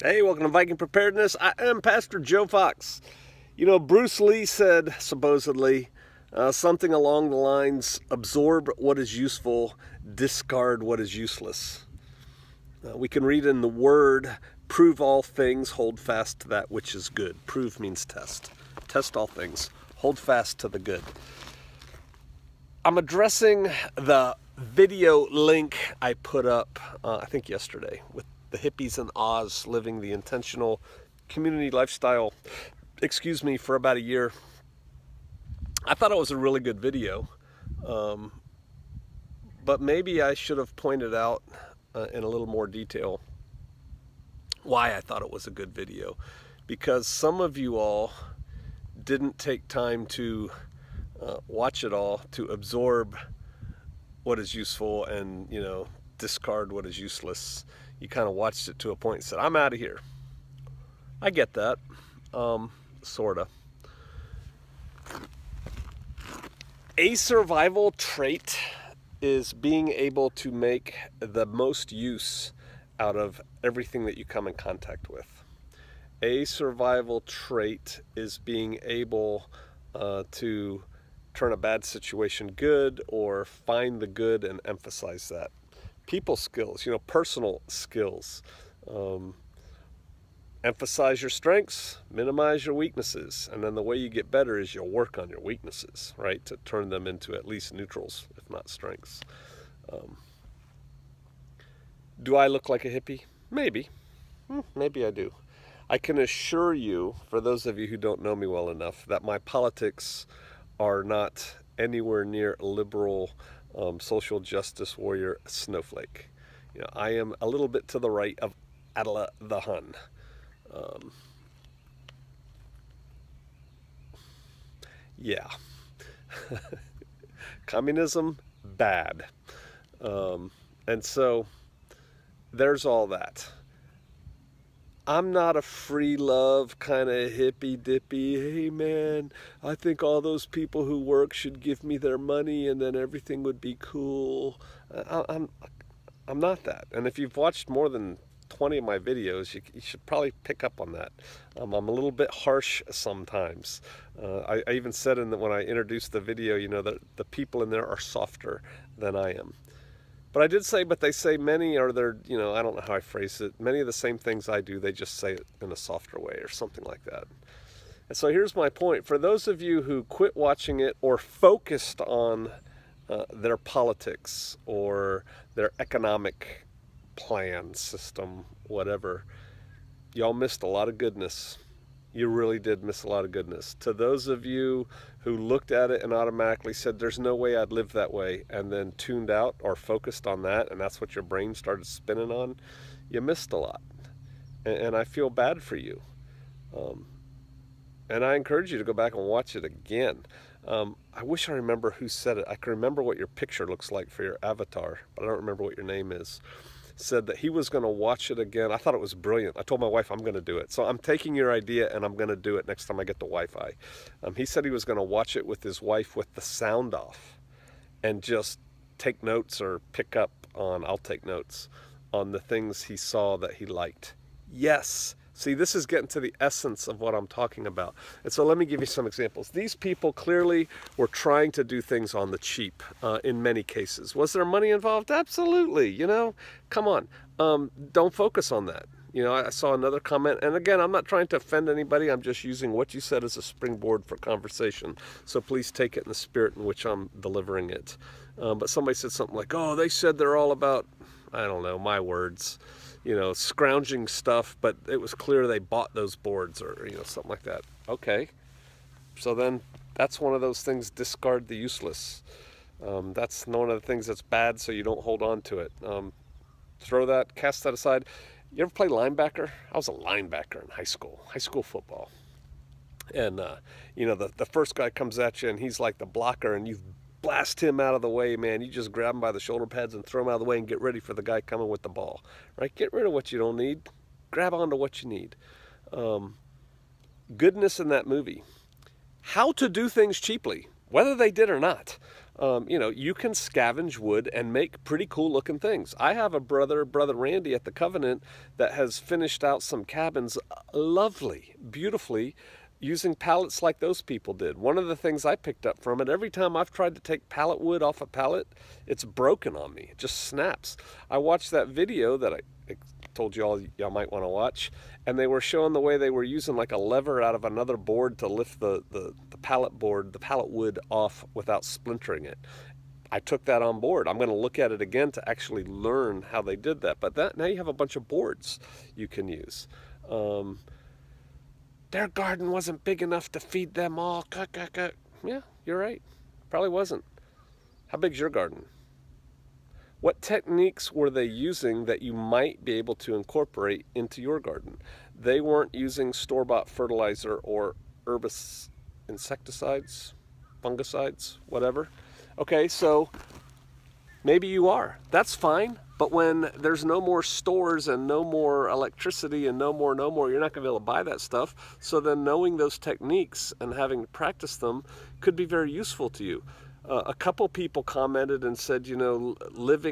Hey, welcome to Viking Preparedness. I am Pastor Joe Fox. You know, Bruce Lee said, supposedly, something along the lines, absorb what is useful, discard what is useless. We can read in the Word, prove all things, hold fast to that which is good. Prove means test. Test all things, hold fast to the good. I'm addressing the video link I put up, I think yesterday, with the hippies in Oz living the intentional community lifestyle, for about a year. I thought it was a really good video, but maybe I should have pointed out in a little more detail why I thought it was a good video. Because some of you all didn't take time to watch it all, to absorb what is useful and, discard what is useless. You kind of watched it to a point and said, I'm out of here. I get that. Sorta. A survival trait is being able to make the most use out of everything that you come in contact with. A survival trait is being able to turn a bad situation good or find the good and emphasize that. People skills, personal skills. Emphasize your strengths, minimize your weaknesses, and then the way you get better is you'll work on your weaknesses, right, to turn them into at least neutrals, if not strengths. Do I look like a hippie? Maybe. Maybe I do. I can assure you, for those of you who don't know me well enough, that my politics are not anywhere near a liberal social justice warrior snowflake. I am a little bit to the right of Attila the Hun. Yeah. Communism, bad. And so there's all that. I'm not a free love kind of hippy dippy, hey man, I think all those people who work should give me their money and then everything would be cool. I'm not that. And if you've watched more than 20 of my videos, you should probably pick up on that. I'm a little bit harsh sometimes. I even said when I introduced the video, that the people in there are softer than I am. But I did say, but they say many are there, I don't know how I phrase it, many of the same things I do, they just say it in a softer way or something like that. And so here's my point. For those of you who quit watching it or focused on their politics or their economic plan, system, whatever, y'all missed a lot of goodness. You really did miss a lot of goodness. To those of you who looked at it and automatically said, there's no way I'd live that way, and then tuned out or focused on that, and that's what your brain started spinning on, you missed a lot. And I feel bad for you. And I encourage you to go back and watch it again. I wish I remember who said it. I can remember what your picture looks like for your avatar, but I don't remember what your name is. Said that he was going to watch it again. I thought it was brilliant. I told my wife I'm going to do it. So I'm taking your idea and I'm going to do it next time I get the Wi-Fi. He said he was going to watch it with his wife with the sound off and just take notes or I'll take notes on the things he saw that he liked. Yes. See, this is getting to the essence of what I'm talking about. And so let me give you some examples. These people clearly were trying to do things on the cheap in many cases. Was there money involved? Absolutely. Come on. Don't focus on that. I saw another comment. And again, I'm not trying to offend anybody. I'm just using what you said as a springboard for conversation. So please take it in the spirit in which I'm delivering it. But somebody said something like, oh, they said they're all about, I don't know, my words, scrounging stuff, but it was clear they bought those boards or, something like that. Okay. So then that's one of those things, discard the useless. That's one of the things that's bad, so you don't hold on to it. Cast that aside. You ever play linebacker? I was a linebacker in high school football. And, the first guy comes at you and he's like the blocker and you blast him out of the way, man. You just grab him by the shoulder pads and throw him out of the way and get ready for the guy coming with the ball, right? Get rid of what you don't need. Grab onto what you need. Goodness in that movie. How to do things cheaply, whether they did or not. You know, you can scavenge wood and make pretty cool looking things. I have a brother Randy at the Covenant, that has finished out some cabins lovely, beautifully, using pallets like those people did. One of the things I picked up from it, every time I've tried to take pallet wood off a pallet, it's broken on me. It just snaps. I watched that video that I told y'all might want to watch, and they were showing the way they were using like a lever out of another board to lift the pallet board, the pallet wood off without splintering it. I took that on board. I'm going to look at it again to actually learn how they did that. But now you have a bunch of boards you can use. Their garden wasn't big enough to feed them all. Yeah, you're right. Probably wasn't. How big's your garden? What techniques were they using that you might be able to incorporate into your garden? They weren't using store-bought fertilizer or insecticides, fungicides, whatever. Okay, so maybe you are. That's fine. But when there's no more stores and no more electricity and no more, you're not going to be able to buy that stuff. So then knowing those techniques and having to practice them could be very useful to you. A couple people commented and said, you know,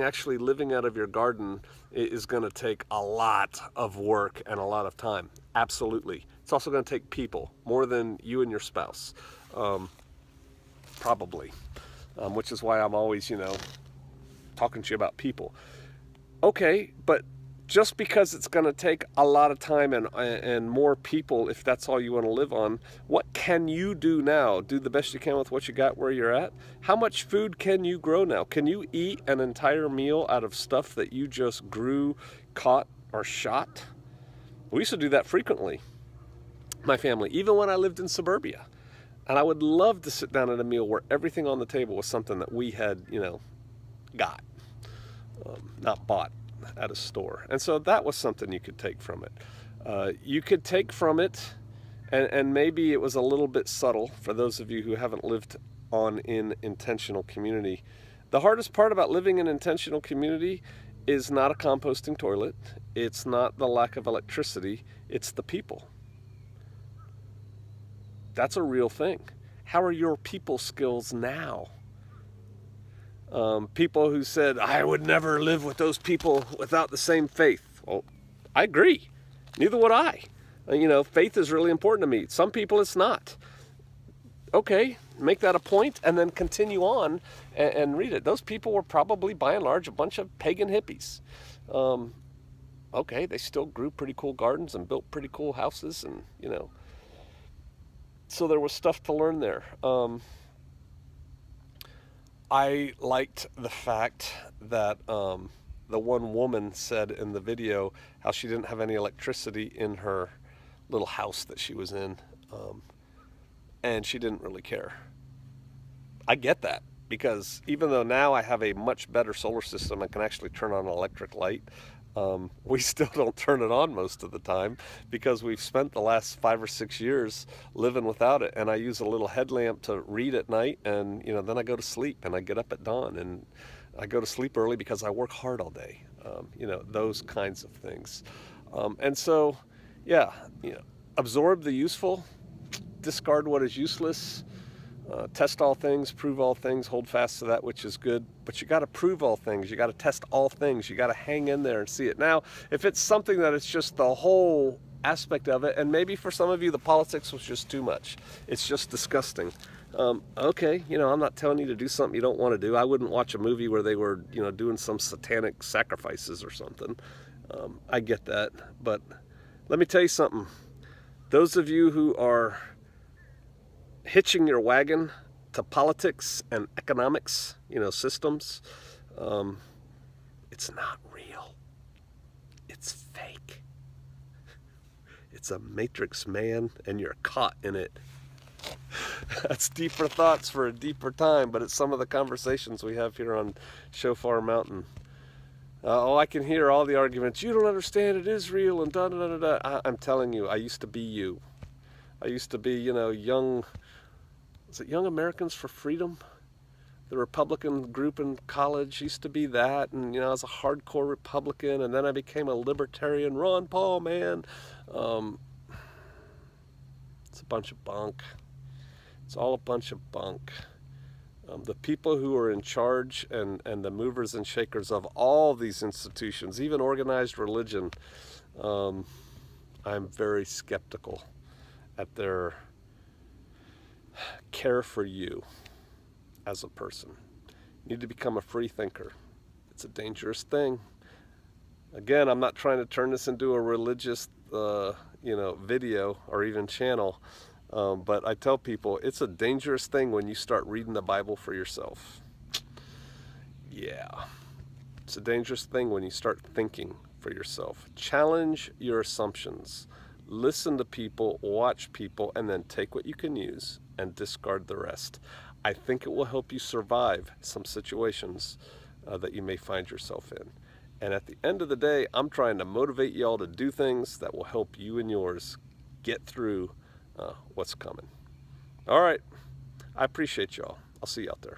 actually living out of your garden is going to take a lot of work and a lot of time. Absolutely. It's also going to take people, more than you and your spouse, probably, which is why I'm always, you know, talking to you about people. Okay, but just because it's going to take a lot of time and more people, if that's all you want to live on, what can you do now? Do the best you can with what you got where you're at? How much food can you grow now? Can you eat an entire meal out of stuff that you just grew, caught, or shot? We used to do that frequently, my family, even when I lived in suburbia. And I would love to sit down at a meal where everything on the table was something that we had, you know, got, not bought at a store. And so that was something you could take from it. You could take from it, and maybe it was a little bit subtle for those of you who haven't lived in intentional community. The hardest part about living in intentional community is not a composting toilet. It's not the lack of electricity. It's the people. That's a real thing. How are your people skills now? People who said, I would never live with those people without the same faith. Well, I agree. Neither would I. You know, faith is really important to me. Some people it's not. Okay, make that a point and then continue on and read it. Those people were probably, by and large, a bunch of pagan hippies. Okay, they still grew pretty cool gardens and built pretty cool houses, and, you know. So there was stuff to learn there. I liked the fact that the one woman said in the video how she didn't have any electricity in her little house that she was in, and she didn't really care. I get that, because even though now I have a much better solar system and can actually turn on an electric light, we still don't turn it on most of the time because we've spent the last 5 or 6 years living without it. And I use a little headlamp to read at night, and, you know, then I go to sleep and I get up at dawn, and I go to sleep early because I work hard all day. You know, those kinds of things. And so, yeah, you know, absorb the useful, discard what is useless. Test all things, prove all things, hold fast to that which is good. But you got to prove all things. You got to test all things. You got to hang in there and see it. Now, if it's something that it's just the whole aspect of it, and maybe for some of you the politics was just too much. It's just disgusting. Okay, you know, I'm not telling you to do something you don't want to do. I wouldn't watch a movie where they were, you know, doing some satanic sacrifices or something. I get that. But let me tell you something. Those of you who are hitching your wagon to politics and economics, you know, systems, it's not real. It's fake. It's a matrix, man, and you're caught in it. That's deeper thoughts for a deeper time, but it's some of the conversations we have here on Shofar Mountain. I can hear all the arguments. You don't understand, it is real, and da-da-da-da-da. I'm telling you, I used to be you. I used to be, you know, young... Is it Young Americans for Freedom? The Republican group in college used to be that, and, you know, I was a hardcore Republican, and then I became a libertarian. Ron Paul, man. It's a bunch of bunk. It's all a bunch of bunk. The people who are in charge and the movers and shakers of all these institutions, even organized religion, I'm very skeptical at their care for you as a person. You need to become a free thinker. It's a dangerous thing. Again, I'm not trying to turn this into a religious, video or even channel. But I tell people it's a dangerous thing when you start reading the Bible for yourself. Yeah. It's a dangerous thing when you start thinking for yourself. Challenge your assumptions. Listen to people, watch people, and then take what you can use and discard the rest. I think it will help you survive some situations that you may find yourself in. And at the end of the day, I'm trying to motivate y'all to do things that will help you and yours get through what's coming. All right. I appreciate y'all. I'll see you out there.